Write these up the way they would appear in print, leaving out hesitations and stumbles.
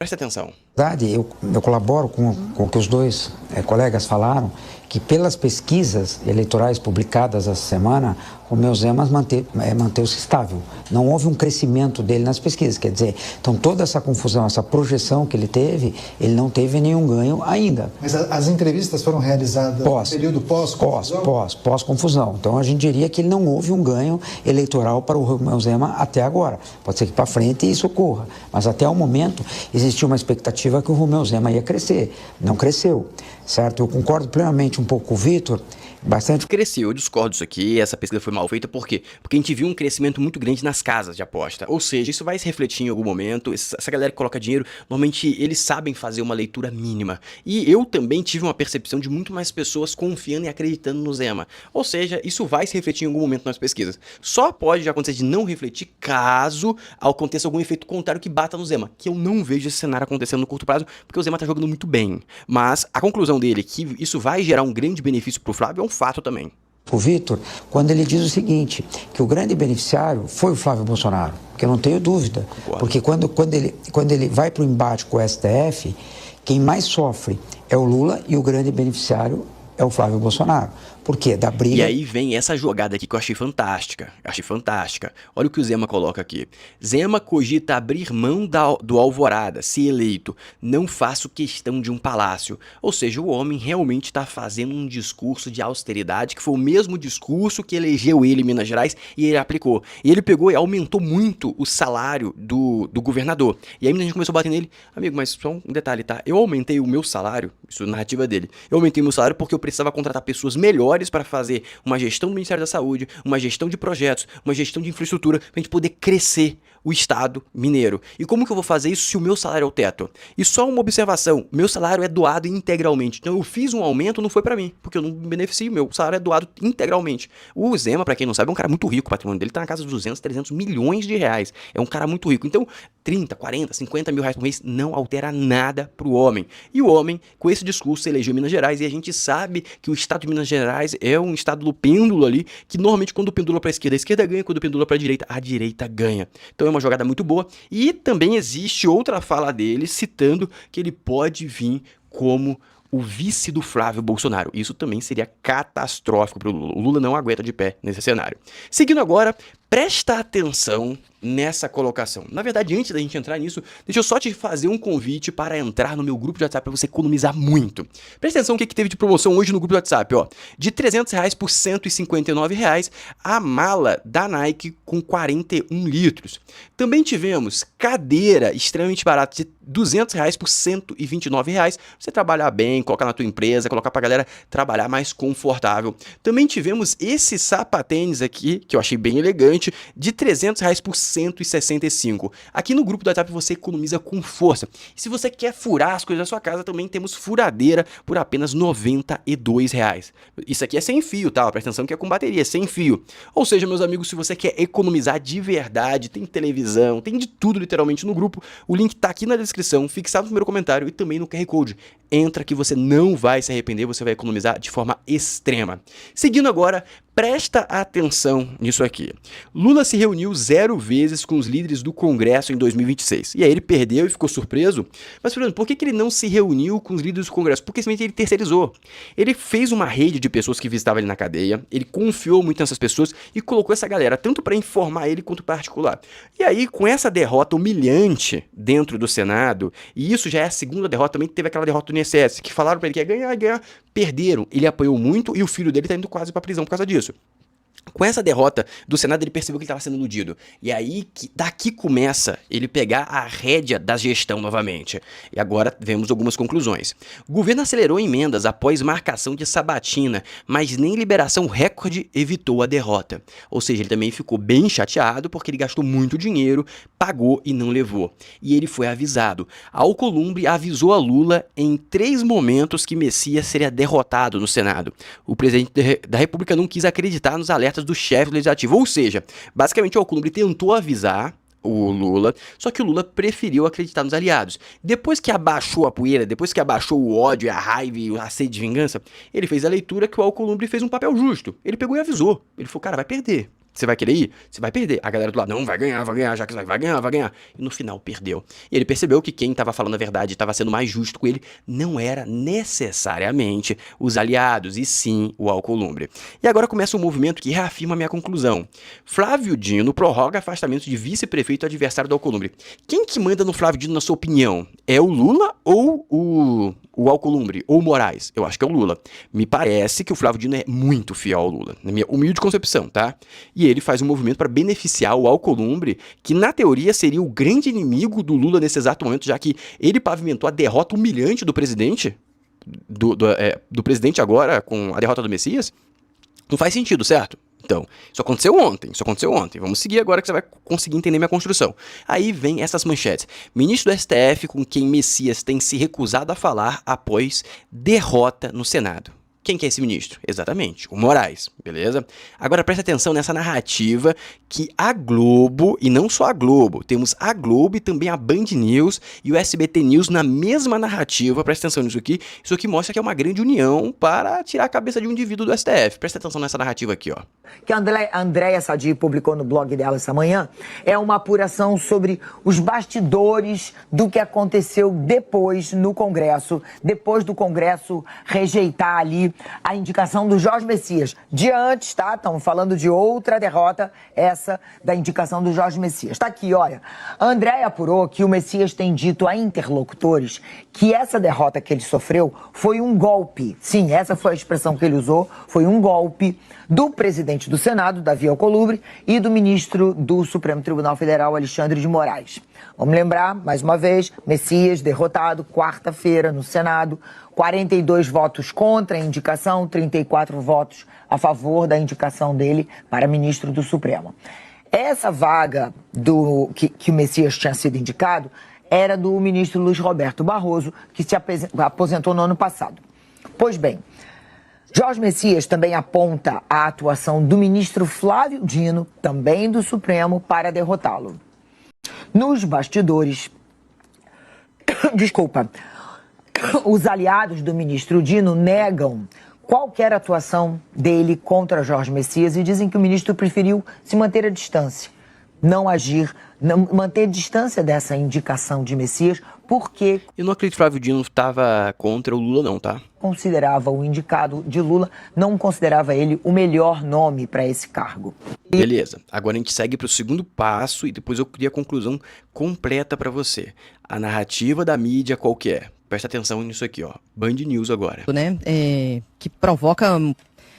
Presta atenção. Verdade, eu colaboro com o que os dois colegas falaram, que pelas pesquisas eleitorais publicadas essa semana, Romeu Zema manteve-se estável. Não houve um crescimento dele nas pesquisas, quer dizer, então toda essa confusão, essa projeção que ele teve, ele não teve nenhum ganho ainda. Mas as entrevistas foram realizadas no período pós-confusão? Pós-confusão. Então a gente diria que não houve um ganho eleitoral para o Romeu Zema até agora. Pode ser que para frente isso ocorra, mas até o momento existia uma expectativa que o Romeu Zema ia crescer. Não cresceu, certo? Eu concordo plenamente um pouco com o Vitor. Bastante cresceu, eu discordo disso aqui, essa pesquisa foi mal feita, por quê? Porque a gente viu um crescimento muito grande nas casas de aposta, ou seja, isso vai se refletir em algum momento, essa galera que coloca dinheiro, normalmente eles sabem fazer uma leitura mínima, e eu também tive uma percepção de muito mais pessoas confiando e acreditando no Zema, ou seja, isso vai se refletir em algum momento nas pesquisas, só pode acontecer de não refletir caso aconteça algum efeito contrário que bata no Zema, que eu não vejo esse cenário acontecendo no curto prazo, porque o Zema tá jogando muito bem, mas a conclusão dele que isso vai gerar um grande benefício pro Flávio é um fato também. O Vitor, quando ele diz o seguinte, que o grande beneficiário foi o Flávio Bolsonaro, que eu não tenho dúvida, porque quando ele vai para o embate com o STF, quem mais sofre é o Lula e o grande beneficiário é o Flávio Bolsonaro. Por quê? Da briga... E aí vem essa jogada aqui que eu achei fantástica. Olha o que o Zema coloca aqui. Zema cogita abrir mão do Alvorada, se eleito. Não faço questão de um palácio. Ou seja, o homem realmente está fazendo um discurso de austeridade, que foi o mesmo discurso que elegeu ele em Minas Gerais e ele aplicou. E ele pegou e aumentou muito o salário do governador. E aí a gente começou a bater nele. Amigo, mas só um detalhe, tá? Eu aumentei o meu salário, isso é a narrativa dele. Eu aumentei meu salário porque eu precisava contratar pessoas melhores para fazer uma gestão do Ministério da Saúde, uma gestão de projetos, uma gestão de infraestrutura, para a gente poder crescer o Estado mineiro. E como que eu vou fazer isso se o meu salário é o teto? E só uma observação, meu salário é doado integralmente. Então eu fiz um aumento, não foi para mim, porque eu não me beneficio, meu salário é doado integralmente. O Zema, para quem não sabe, é um cara muito rico, o patrimônio dele tá na casa dos 200, 300 milhões de reais. É um cara muito rico. Então 30, 40, 50 mil reais por mês não altera nada pro homem. E o homem, com esse discurso, elegeu Minas Gerais, e a gente sabe que o Estado de Minas Gerais é um estado do pêndulo ali, que normalmente quando pendula para a esquerda ganha, quando pendula para a direita ganha. Então é uma jogada muito boa, e também existe outra fala dele citando que ele pode vir como o vice do Flávio Bolsonaro. Isso também seria catastrófico para o Lula. O Lula não aguenta de pé nesse cenário. Seguindo agora, presta atenção nessa colocação. Na verdade, antes da gente entrar nisso, deixa eu só te fazer um convite para entrar no meu grupo de WhatsApp para você economizar muito. Presta atenção o que teve de promoção hoje no grupo de WhatsApp, ó. De R$300 por R$159, a mala da Nike com 41 litros. Também tivemos cadeira extremamente barata de R$200 por R$129. Você trabalhar bem, colocar na tua empresa, colocar pra galera trabalhar mais confortável. Também tivemos esse sapatênis aqui, que eu achei bem elegante, de R$300 por R$165. Aqui no grupo do WhatsApp você economiza com força. E se você quer furar as coisas da sua casa, também temos furadeira por apenas R$92. Isso aqui é sem fio, tá? Presta atenção que é com bateria, sem fio. Ou seja, meus amigos, se você quer economizar de verdade, tem televisão, tem de tudo literalmente no grupo, o link tá aqui na descrição, fixado no primeiro comentário e também no QR Code. Entra que você não vai se arrepender, você vai economizar de forma extrema. Seguindo agora, presta atenção nisso aqui. Lula se reuniu 0 vezes com os líderes do Congresso em 2026. E aí ele perdeu e ficou surpreso. Mas, Fernando, por que ele não se reuniu com os líderes do Congresso? Porque simplesmente ele terceirizou. Ele fez uma rede de pessoas que visitavam ele na cadeia, ele confiou muito nessas pessoas e colocou essa galera tanto para informar ele quanto para articular. E aí, com essa derrota humilhante dentro do Senado, e isso já é a segunda derrota, também teve aquela derrota do INSS, que falaram para ele que ia ganhar, perderam. Ele apanhou muito e o filho dele tá indo quase pra prisão por causa disso. Com essa derrota do Senado, ele percebeu que ele estava sendo iludido. E aí, daqui começa ele pegar a rédea da gestão novamente. E agora vemos algumas conclusões. O governo acelerou emendas após marcação de sabatina, mas nem liberação recorde evitou a derrota. Ou seja, ele também ficou bem chateado porque ele gastou muito dinheiro, pagou e não levou. E ele foi avisado. A Alcolumbre avisou a Lula em 3 momentos que Messias seria derrotado no Senado. O presidente da República não quis acreditar nos alertas do chefe legislativo, ou seja, basicamente o Alcolumbre tentou avisar o Lula, só que o Lula preferiu acreditar nos aliados. Depois que abaixou a poeira, depois que abaixou o ódio, a raiva e a sede de vingança, ele fez a leitura que o Alcolumbre fez um papel justo. Ele pegou e avisou. Ele falou, cara, vai perder. Você vai querer ir? Você vai perder. A galera do lado, não, vai ganhar, Jacques vai ganhar. E no final perdeu. E ele percebeu que quem estava falando a verdade, estava sendo mais justo com ele, não era necessariamente os aliados, e sim o Alcolumbre. E agora começa um movimento que reafirma a minha conclusão. Flávio Dino prorroga afastamento de vice-prefeito adversário do Alcolumbre. Quem que manda no Flávio Dino, na sua opinião? É o Lula ou o Alcolumbre, ou o Moraes? Eu acho que é o Lula. Me parece que o Flávio Dino é muito fiel ao Lula, na minha humilde concepção, tá? E ele faz um movimento para beneficiar o Alcolumbre, que na teoria seria o grande inimigo do Lula nesse exato momento, já que ele pavimentou a derrota humilhante do presidente, do presidente agora, com a derrota do Messias. Não faz sentido, certo? Então, isso aconteceu ontem. Vamos seguir agora que você vai conseguir entender minha construção. Aí vem essas manchetes. Ministro do STF com quem Messias tem se recusado a falar após derrota no Senado. Quem que é esse ministro? Exatamente, o Moraes, beleza? Agora presta atenção nessa narrativa que a Globo, e não só a Globo, temos a Globo e também a Band News e o SBT News na mesma narrativa. Presta atenção nisso aqui. Isso aqui mostra que é uma grande união para tirar a cabeça de um indivíduo do STF. Presta atenção nessa narrativa aqui, ó. Que a Andréia Sadi publicou no blog dela essa manhã é uma apuração sobre os bastidores do que aconteceu depois no Congresso, depois do Congresso rejeitar ali a indicação do Jorge Messias. Dia antes, tá? Estamos falando de outra derrota, essa da indicação do Jorge Messias. Tá aqui, olha. A Andréia apurou que o Messias tem dito a interlocutores que essa derrota que ele sofreu foi um golpe. Sim, essa foi a expressão que ele usou, foi um golpe do presidente do Senado, Davi Alcolumbre, e do ministro do Supremo Tribunal Federal, Alexandre de Moraes. Vamos lembrar, mais uma vez, Messias derrotado quarta-feira no Senado, 42 votos contra a indicação, 34 votos a favor da indicação dele para ministro do Supremo. Essa vaga que o Messias tinha sido indicado era do ministro Luiz Roberto Barroso, que se aposentou no ano passado. Pois bem, Jorge Messias também aponta a atuação do ministro Flávio Dino, também do Supremo, para derrotá-lo. Nos bastidores, os aliados do ministro Dino negam qualquer atuação dele contra Jorge Messias e dizem que o ministro preferiu se manter à distância, não agir, manter distância dessa indicação de Messias, porque... Eu não acredito que Flávio Dino estava contra o Lula não, tá? Considerava o indicado de Lula, não considerava ele o melhor nome para esse cargo. Beleza, agora a gente segue para o segundo passo e depois eu queria a conclusão completa para você. A narrativa da mídia qual que é? Presta atenção nisso aqui, ó. Band News agora. Né? Que provoca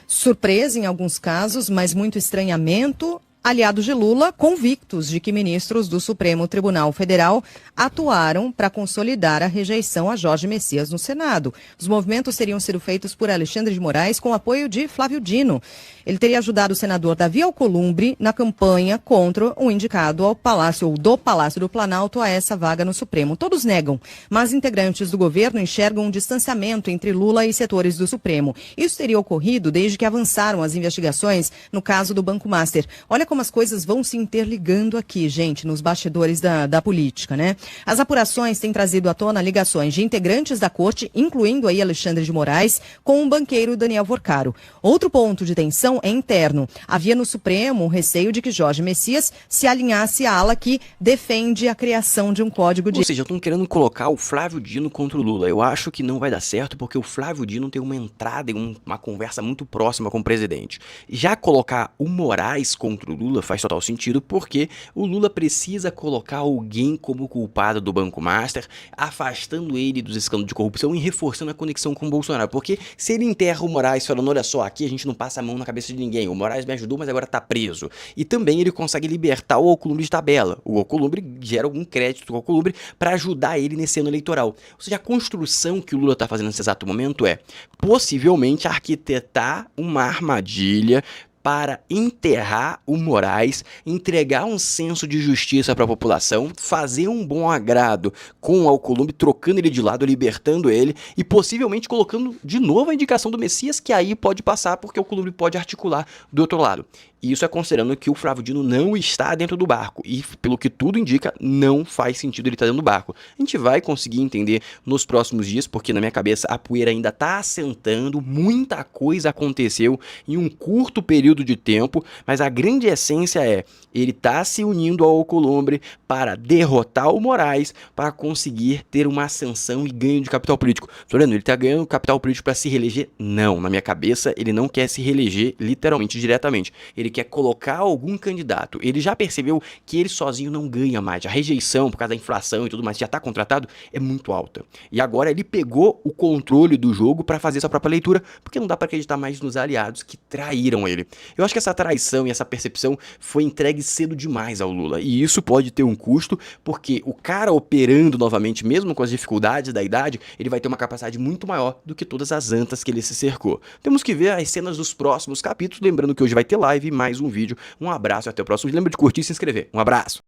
surpresa em alguns casos, mas muito estranhamento. Aliados de Lula convictos de que ministros do Supremo Tribunal Federal atuaram para consolidar a rejeição a Jorge Messias no Senado. Os movimentos teriam sido feitos por Alexandre de Moraes com apoio de Flávio Dino. Ele teria ajudado o senador Davi Alcolumbre na campanha contra o indicado ao Palácio ou do Palácio do Planalto a essa vaga no Supremo. Todos negam, mas integrantes do governo enxergam um distanciamento entre Lula e setores do Supremo. Isso teria ocorrido desde que avançaram as investigações no caso do Banco Master. Olha como as coisas vão se interligando aqui, gente, nos bastidores da política, né? As apurações têm trazido à tona ligações de integrantes da corte, incluindo aí Alexandre de Moraes, com o banqueiro Daniel Vorcaro. Outro ponto de tensão é interno. Havia no Supremo um receio de que Jorge Messias se alinhasse à ala que defende a criação de um código de... Ou seja, estão querendo colocar o Flávio Dino contra o Lula. Eu acho que não vai dar certo porque o Flávio Dino tem uma entrada e uma conversa muito próxima com o presidente. Já colocar o Moraes contra o Lula faz total sentido porque o Lula precisa colocar alguém como culpado do Banco Master, afastando ele dos escândalos de corrupção e reforçando a conexão com o Bolsonaro. Porque se ele enterra o Moraes falando, olha só, aqui a gente não passa a mão na cabeça de ninguém, o Moraes me ajudou, mas agora tá preso. E também ele consegue libertar o Alcolumbre de tabela. O Alcolumbre gera algum crédito do Alcolumbre para ajudar ele nesse ano eleitoral. Ou seja, a construção que o Lula tá fazendo nesse exato momento é possivelmente arquitetar uma armadilha para enterrar o Moraes, entregar um senso de justiça para a população, fazer um bom agrado com o Alcolumbre, trocando ele de lado, libertando ele e possivelmente colocando de novo a indicação do Messias, que aí pode passar porque o Alcolumbre pode articular do outro lado. E isso é considerando que o Flávio Dino não está dentro do barco. E, pelo que tudo indica, não faz sentido ele estar dentro do barco. A gente vai conseguir entender nos próximos dias, porque na minha cabeça a poeira ainda está assentando, muita coisa aconteceu em um curto período período de tempo, mas a grande essência é, ele tá se unindo ao Alcolumbre para derrotar o Moraes, para conseguir ter uma ascensão e ganho de capital político. Floriano, ele tá ganhando capital político para se reeleger? Não, na minha cabeça, ele não quer se reeleger literalmente, diretamente. Ele quer colocar algum candidato. Ele já percebeu que ele sozinho não ganha mais. A rejeição, por causa da inflação e tudo mais, já tá contratado, é muito alta. E agora ele pegou o controle do jogo para fazer sua própria leitura, porque não dá para acreditar mais nos aliados que traíram ele. Eu acho que essa traição e essa percepção foi entregue cedo demais ao Lula. E isso pode ter um custo, porque o cara operando novamente, mesmo com as dificuldades da idade, ele vai ter uma capacidade muito maior do que todas as antas que ele se cercou. Temos que ver as cenas dos próximos capítulos, lembrando que hoje vai ter live e mais um vídeo. Um abraço e até o próximo. Lembra de curtir e se inscrever. Um abraço!